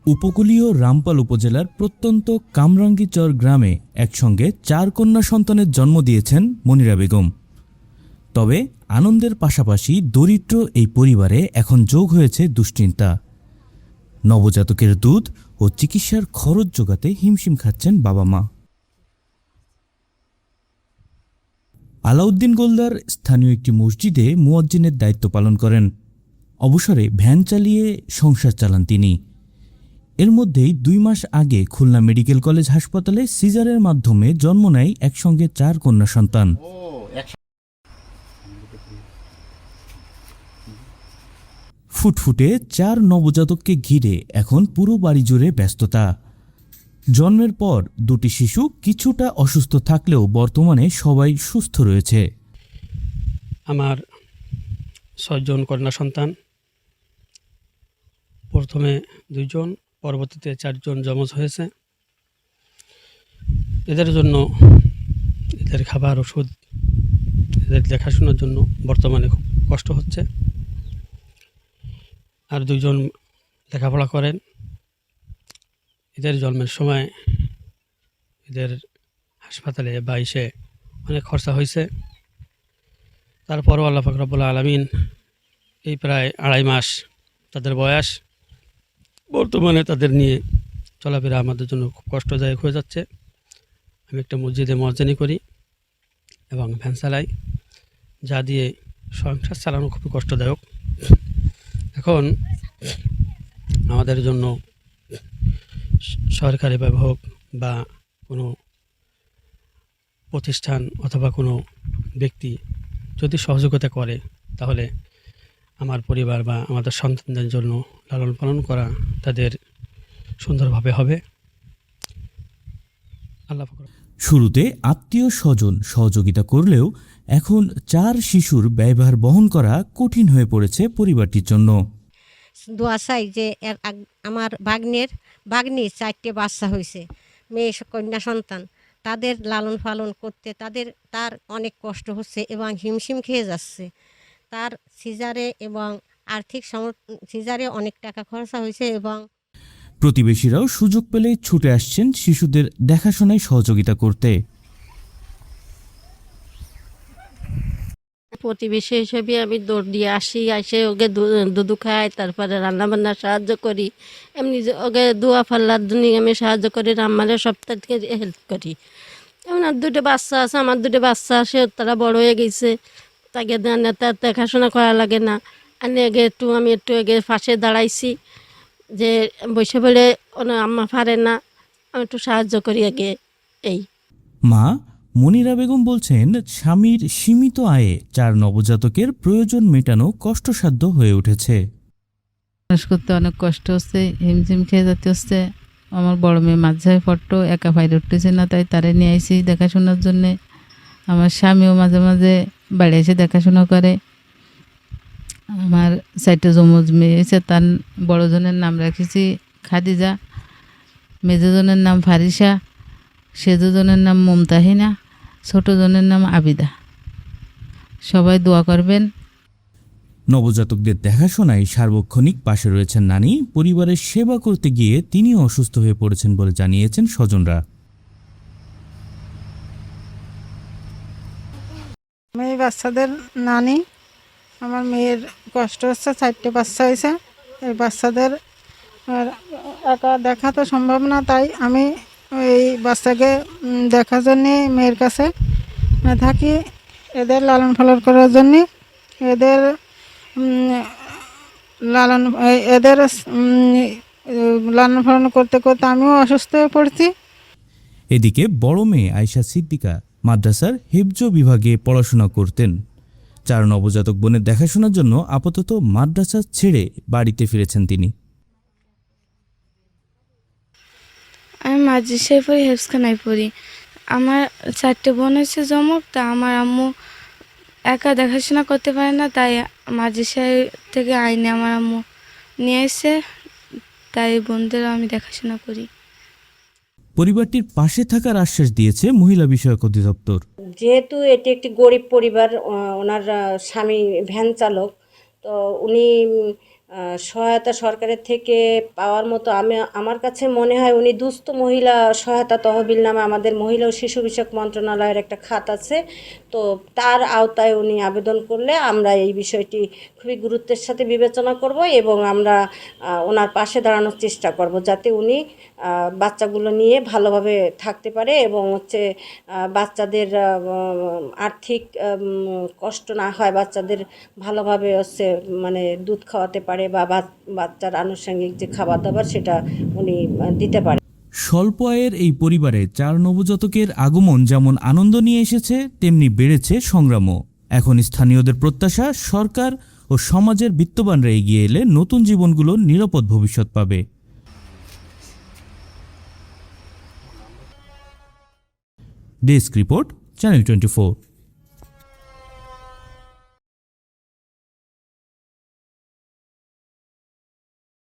উপকূলীয় রামপাল উপজেলার প্রত্যন্ত কামরাঙ্গীচর গ্রামে একসঙ্গে 4 কন্যা সন্তানের জন্ম দিয়েছেন মনিরা বেগম। তবে আনন্দের পাশাপাশি দরিদ্র এই পরিবারে এখন যোগ হয়েছে দুশ্চিন্তা। নবজাতকের দুধ ও চিকিৎসার খরচ জোগাতে হিমশিম খাচ্ছেন বাবা মা। আলাউদ্দিন গোলদার স্থানীয় একটি মসজিদে মুয়াজ্জিনের দায়িত্ব পালন করেন। অবসরে ভ্যান চালিয়ে সংসার চালান তিনি। এর মধ্যেই 2 মাস আগে খুলনা মেডিকেল কলেজ হাসপাতালে সিজারের মাধ্যমে জন্ম নেয় একসঙ্গে 4 কন্যা সন্তান। ফুটফুটে 4 নবজাতককে ঘিরে এখন পুরো বাড়ি জুড়ে ব্যস্ততা। জন্মের পর 2টি শিশু কিছুটা অসুস্থ থাকলেও বর্তমানে সবাই সুস্থ রয়েছে। আমার 6 জন কন্যা সন্তান, প্রথমে 2 জন, পরবর্তীতে 4 জন যমজ হয়েছে। এদের জন্য এদের খাবার, ওষুধ, এদের দেখাশোনার জন্য বর্তমানে খুব কষ্ট হচ্ছে। আর 2 জন লেখাপড়া করেন। এদের জন্মের সময় এদের হাসপাতালে বা ইসে অনেক খরচা হয়েছে। তারপরও আল্লাহ পাক রব্বুল আলামিন এই প্রায় 2.5 মাস তাদের বয়স, বর্তমানে তাদের নিয়ে চলাফেরা আমাদের জন্য খুব কষ্টদায়ক হয়ে যাচ্ছে। আমি একটা মসজিদে মুয়াজ্জিনি করি এবং ভ্যান চালাই, যা দিয়ে সংসার চালানো খুবই কষ্টদায়ক। এখন আমাদের জন্য সরকারিভাবে হোক বা কোনো প্রতিষ্ঠান অথবা কোনো ব্যক্তি যদি সহযোগিতা করে, তাহলে আমার পরিবার বা আমাদের সন্তানদের জন্য লালন পালন করা তাদের সুন্দরভাবে হবে। আল্লাহ পাক। শুরুতে আত্মীয় স্বজন সহযোগিতা করলেও এখন 4 শিশুর ব্যয়ভার বহন করা কঠিন হয়ে পড়েছে পরিবারটির জন্য। দোয়া চাই যে আমার ভাগ্নির 4টে বাচ্চা হয়েছে, মেয়ে কন্যা সন্তান, তাদের লালন পালন করতে তার অনেক কষ্ট হচ্ছে এবং হিমশিম খেয়ে যাচ্ছে। তার সিজারে এবং আর্থিক সিজারে অনেক টাকা খরচা হয়েছে এবং প্রতিবেশীরাও সুযোগ পেলে ছুটে আসছেন শিশুদের দেখাশোনায় সহযোগিতা করতে। প্রতিবেশী হিসেবে আমি দৌড় দিয়ে আসি, এসে ওকে দুধু খাই, তারপরে রান্নাবান্না সাহায্য করি। এমনি ওকে দোয়া ফাল্লার জন্য আমি সাহায্য করি, রান্নারে সপ্তাহ থেকে হেল্প করি। এমন আর 2টে বাচ্চা আছে, আমার 2টে বাচ্চা আসে, তারা বড় হয়ে গেছে, তাকে তার দেখাশোনা করা লাগে না। আমি একটু আগে পাশে দাঁড়াইছি যে বসে বলে আম্মা পারে না, আমি একটু সাহায্য করি আগে। এই মা মনিরা বেগম বলছেন, স্বামীর সীমিত আয়ে 4 নবজাতকের প্রয়োজন মেটানো কষ্টসাধ্য হয়ে উঠেছে। মানুষ করতে অনেক কষ্ট হচ্ছে, হিমঝিম খেয়ে যেতে হচ্ছে। আমার বড় মেয়ে মাঝায় পড়তো, একা বাইরে উঠতেছে না, তাই তারে নিয়ে আইসি দেখাশোনার জন্যে। আমার স্বামীও মাঝে মাঝে বাড়ি এসে দেখাশোনা করে। আমার 4টে যমজ মেয়ে হয়েছে, তার বড় জনের নাম রাখেছি খাদিজা, মেজো জনের নাম ফারিসা, সেজো জনের নাম মমতাহিনা, ছোট জনের নাম আবিদা। সবাই দোয়া করবেন। নবজাতকদের দেখাশোনায় সার্বক্ষণিক পাশে রয়েছেন নানি। পরিবারের সেবা করতে গিয়ে তিনিও অসুস্থ হয়ে পড়েছেন বলে জানিয়েছেন স্বজনরা। মেয়ে বাচ্চাদের নানি, আমার মেয়ের কষ্ট হচ্ছে, 4টে বাচ্চা হয়েছে। এই বাচ্চাদের একা দেখা তো সম্ভব না, তাই আমি এই বাচ্চাকে দেখার জন্যে মেয়ের কাছে থাকি, এদের লালন পালন করার জন্যে। এদের লালন পালন করতে করতে আমিও অসুস্থ হয়ে পড়ছি। এদিকে বড় মেয়ে আয়েশা সিদ্দিকা মাদ্রাসার হিফজ বিভাগে পড়াশোনা করতেন। 4 নবজাতক বোনের দেখাশোনার জন্য আপাতত মাদ্রাসা ছেড়ে বাড়িতে ফিরেছেন তিনি। আমি মাদ্রাসায় পড়ি, হেফজখানায় পড়ি। আমার 4টে বোন হচ্ছে যমক, তা আমার আম্মু একা দেখাশোনা করতে পারে না, তাই মাদ্রাসায় থেকে আইনে আমার আম্মু নিয়ে এসে, তাই বোনদেরও আমি দেখাশোনা করি। পরিবারটির পাশে থাকার আশ্বাস দিয়েছে মহিলা বিষয়ক অধিদপ্তর। যেহেতু এটি একটি গরিব পরিবার, ওনার স্বামী ভ্যান চালক, তো উনি সহায়তা সরকারের থেকে পাওয়ার মতো আমার কাছে মনে হয় উনি দুস্থ মহিলা সহায়তা তহবিল নামে আমাদের মহিলা ও শিশু বিষয়ক মন্ত্রণালয়ের একটা খাত আছে, তো তার আওতায় উনি আবেদন করলে আমরা এই বিষয়টি খুবই গুরুত্বের সাথে বিবেচনা করব এবং আমরা ওনার পাশে দাঁড়ানোর চেষ্টা করব যাতে উনি বাচ্চাগুলো নিয়ে ভালোভাবে থাকতে পারে এবং হচ্ছে বাচ্চাদের আর্থিক কষ্ট না হয়, বাচ্চাদের ভালোভাবে হচ্ছে মানে দুধ খাওয়াতে পারে বা বাচ্চার আনুষঙ্গিক যে খাবার দাবার সেটা উনি দিতে পারে। স্বল্প আয়ের এই পরিবারে 4 নবজাতকের আগমন যেমন আনন্দ নিয়ে এসেছে, তেমনি বেড়েছে সংগ্রামও। এখন স্থানীয়দের প্রত্যাশা, সরকার ও সমাজের বিত্তবানরা এগিয়ে এলে নতুন জীবনগুলো নিরাপদ ভবিষ্যৎ পাবে। Desk report, channel 24।